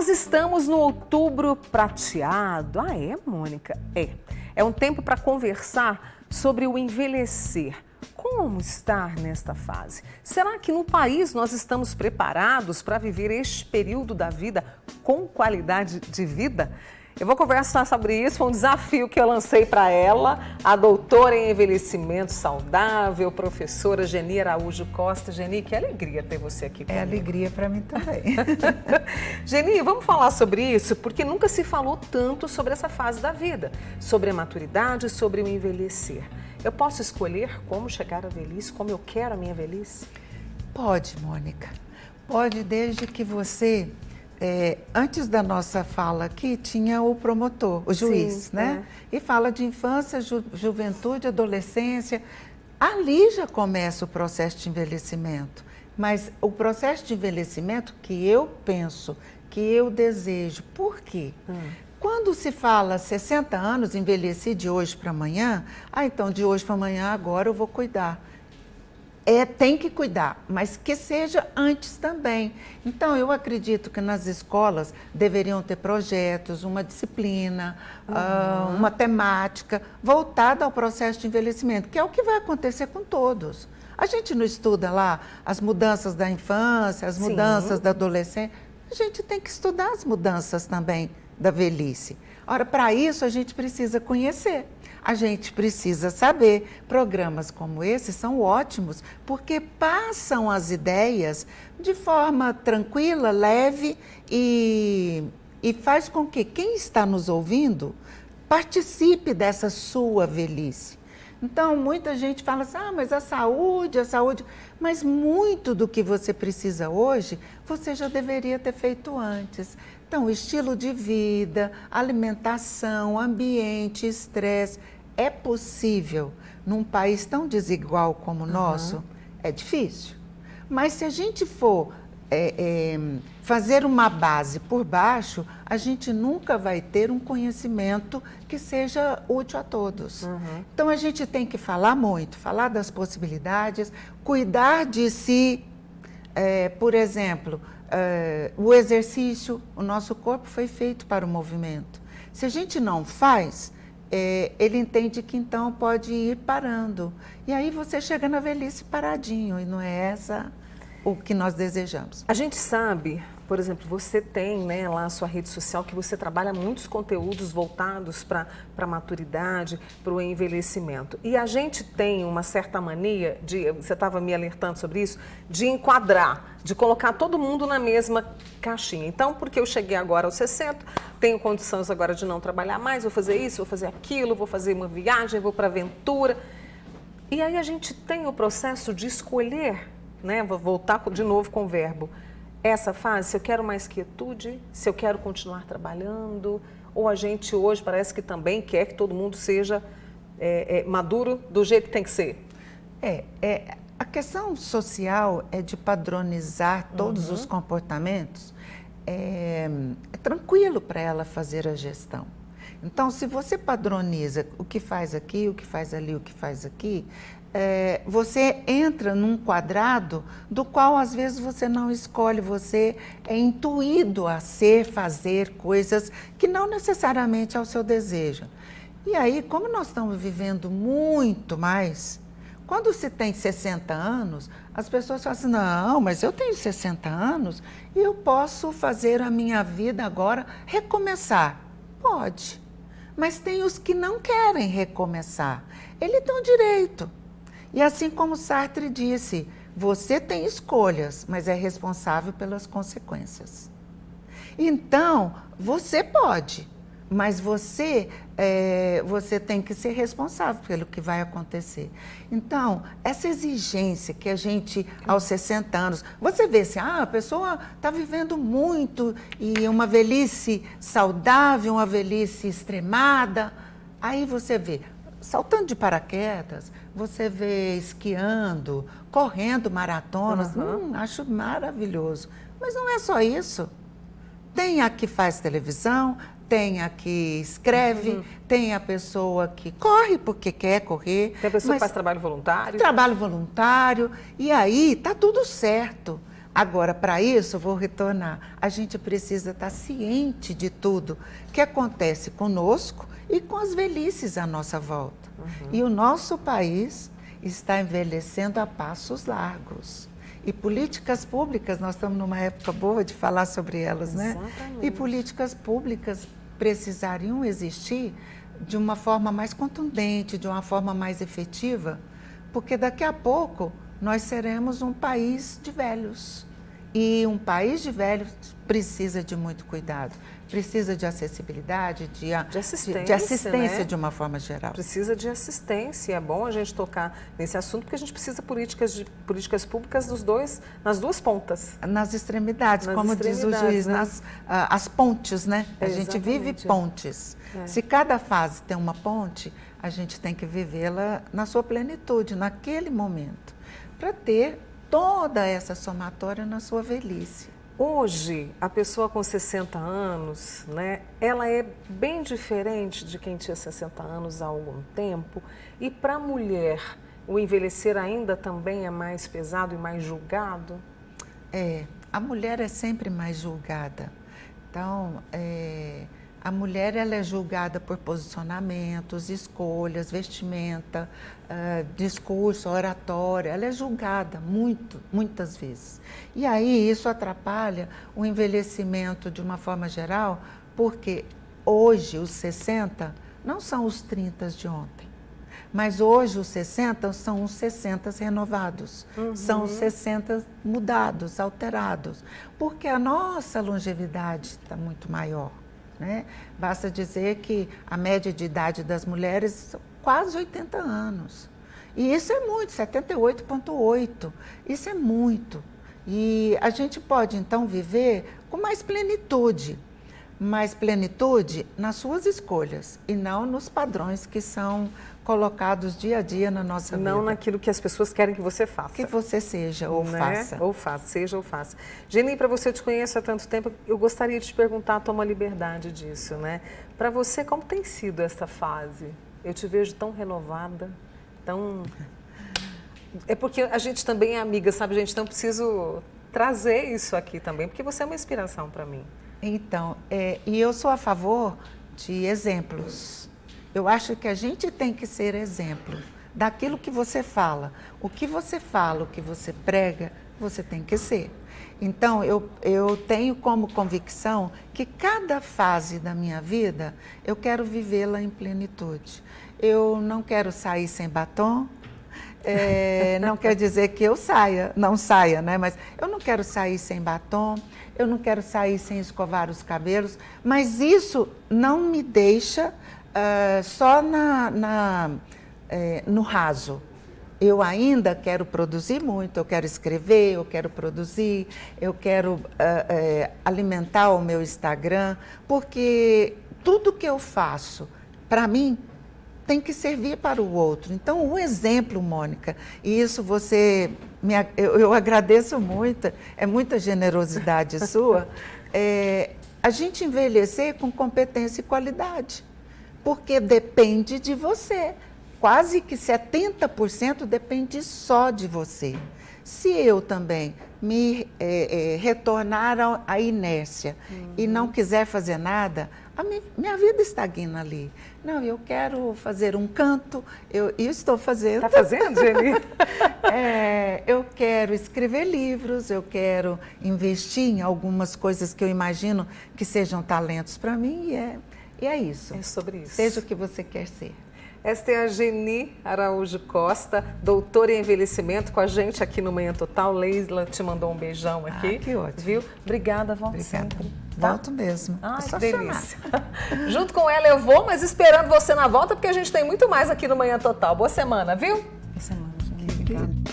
Nós estamos no outubro prateado. Ah, é, Mônica? É. É um tempo para conversar sobre o envelhecer. Como estar nesta fase? Será que no país nós estamos preparados para viver este período da vida com qualidade de vida? Eu vou conversar sobre isso, foi um desafio que eu lancei para ela, a doutora em envelhecimento saudável, professora Geni Araújo Costa. Geni, que alegria ter você aqui comigo. É alegria para mim também. Geni, vamos falar sobre isso, porque nunca se falou tanto sobre essa fase da vida, sobre a maturidade, sobre o envelhecer. Eu posso escolher como chegar à velhice, como eu quero a minha velhice? Pode, Mônica. Pode, desde que você... antes da nossa fala aqui, tinha o promotor, o juiz, Sim, né? E fala de infância, juventude, adolescência. Ali já começa o processo de envelhecimento. Mas o processo de envelhecimento que eu penso, que eu desejo. Por quê? Quando se fala 60 anos, envelheci de hoje para amanhã, então de hoje para amanhã agora eu vou cuidar. Tem que cuidar, mas que seja antes também. Então, eu acredito que nas escolas deveriam ter projetos, uma disciplina, uma temática voltada ao processo de envelhecimento, que é o que vai acontecer com todos. A gente não estuda lá as mudanças da infância, as mudanças da adolescência. A gente tem que estudar as mudanças também da velhice. Ora, para isso a gente precisa conhecer. A gente precisa saber. Programas como esse são ótimos porque passam as ideias de forma tranquila, leve e faz com que quem está nos ouvindo participe dessa sua velhice. Então, muita gente fala assim, mas a saúde... Mas muito do que você precisa hoje, você já deveria ter feito antes. Então, estilo de vida, alimentação, ambiente, estresse... É possível, num país tão desigual como o nosso, é difícil. Mas se a gente for fazer uma base por baixo, a gente nunca vai ter um conhecimento que seja útil a todos. Então a gente tem que falar muito, falar das possibilidades, cuidar de si. Por exemplo, o exercício, o nosso corpo foi feito para o movimento. Se a gente não faz... ele entende que então pode ir parando. E aí você chega na velhice paradinho, e não é essa o que nós desejamos. A gente sabe, por exemplo, você tem lá a sua rede social que você trabalha muitos conteúdos voltados para a maturidade, para o envelhecimento. E a gente tem uma certa mania de, você estava me alertando sobre isso, de enquadrar, de colocar todo mundo na mesma caixinha. Então, porque eu cheguei agora aos 60, tenho condições agora de não trabalhar mais, vou fazer isso, vou fazer aquilo, vou fazer uma viagem, vou para aventura. E aí a gente tem o processo de escolher, vou voltar de novo com o verbo, essa fase, se eu quero mais quietude, se eu quero continuar trabalhando, ou a gente hoje parece que também quer que todo mundo seja maduro do jeito que tem que ser. A questão social é de padronizar todos os comportamentos. É tranquilo para ela fazer a gestão. Então, se você padroniza o que faz aqui, o que faz ali, o que faz aqui, você entra num quadrado do qual às vezes você não escolhe, você é intuído a fazer coisas que não necessariamente é o seu desejo. E aí, como nós estamos vivendo muito mais, quando se tem 60 anos, as pessoas falam assim, não, mas eu tenho 60 anos e eu posso fazer a minha vida agora recomeçar. Pode, mas tem os que não querem recomeçar. Eles têm o direito. E assim como Sartre disse, você tem escolhas, mas é responsável pelas consequências. Então, você pode, mas você tem que ser responsável pelo que vai acontecer. Então, essa exigência que a gente, aos 60 anos, você vê assim, a pessoa está vivendo muito e uma velhice saudável, uma velhice extremada, aí você vê, saltando de paraquedas, você vê esquiando, correndo maratonas, acho maravilhoso. Mas não é só isso. Tem a que faz televisão, tem a que escreve, tem a pessoa que corre porque quer correr. Tem a pessoa que faz trabalho voluntário. Trabalho voluntário, e aí está tudo certo. Agora, para isso, vou retornar, a gente precisa estar ciente de tudo que acontece conosco e com as velhices à nossa volta. E o nosso país está envelhecendo a passos largos. E políticas públicas, nós estamos numa época boa de falar sobre elas, né? Exatamente. E políticas públicas precisariam existir de uma forma mais contundente, de uma forma mais efetiva, porque daqui a pouco nós seremos um país de velhos. E um país de velhos precisa de muito cuidado, precisa de acessibilidade, de assistência né? De uma forma geral. Precisa de assistência. É bom a gente tocar nesse assunto, porque a gente precisa de políticas públicas nas duas pontas. Nas extremidades, como diz o juiz, né? As pontes, né? A gente vive Exatamente. pontes. Se cada fase tem uma ponte, a gente tem que vivê-la na sua plenitude, naquele momento, para ter toda essa somatória na sua velhice. Hoje, a pessoa com 60 anos, né, ela é bem diferente de quem tinha 60 anos há algum tempo. E para a mulher, o envelhecer ainda também é mais pesado e mais julgado? A mulher é sempre mais julgada. Então, a mulher ela é julgada por posicionamentos, escolhas, vestimenta, discurso, oratória. Ela é julgada muitas vezes. E aí isso atrapalha o envelhecimento de uma forma geral, porque hoje os 60 não são os 30 de ontem. Mas hoje os 60 são os 60 renovados, são os 60 mudados, alterados, porque a nossa longevidade está muito maior. Né? Basta dizer que a média de idade das mulheres são quase 80 anos. E isso é muito, 78,8. Isso é muito. E a gente pode, então, viver com mais plenitude nas suas escolhas e não nos padrões que são colocados dia a dia na nossa vida. Não naquilo que as pessoas querem que você faça. Que você seja ou faça. Ou faça, seja ou faça. Geni, para você, eu te conheço há tanto tempo, eu gostaria de te perguntar, toma liberdade disso, né? Para você, como tem sido essa fase? Eu te vejo tão renovada, tão... É porque a gente também é amiga, sabe, gente? Então, eu preciso trazer isso aqui também, porque você é uma inspiração para mim. Então, e eu sou a favor de exemplos. Eu acho que a gente tem que ser exemplo daquilo que você fala. O que você fala, o que você prega, você tem que ser. Então, eu tenho como convicção que cada fase da minha vida, eu quero vivê-la em plenitude. Eu não quero sair sem batom, não quer dizer que eu não saia, né? Mas eu não quero sair sem batom, eu não quero sair sem escovar os cabelos, mas isso não me deixa só no raso. Eu ainda quero produzir muito, eu quero escrever, eu quero produzir, eu quero alimentar o meu Instagram, porque tudo que eu faço, para mim, tem que servir para o outro. Então, um exemplo, Mônica, e isso eu agradeço muito, é muita generosidade sua, a gente envelhecer com competência e qualidade, porque depende de você. Quase que 70% depende só de você. Se eu também me retornar à inércia e não quiser fazer nada, minha vida estagna ali. Não, eu quero fazer um canto, eu estou fazendo. Está fazendo, Geni? Eu quero escrever livros, eu quero investir em algumas coisas que eu imagino que sejam talentos para mim e é isso. É sobre isso. Seja o que você quer ser. Esta é a Geni Araújo Costa, doutora em envelhecimento, com a gente aqui no Manhã Total. Leila te mandou um beijão aqui. Que ótimo. Viu? Obrigada, volto Obrigada. sempre. Tá? Volto mesmo. Ai, é só que delícia. Junto com ela eu vou, mas esperando você na volta, porque a gente tem muito mais aqui no Manhã Total. Boa semana, viu? Boa semana, Geni. Obrigada.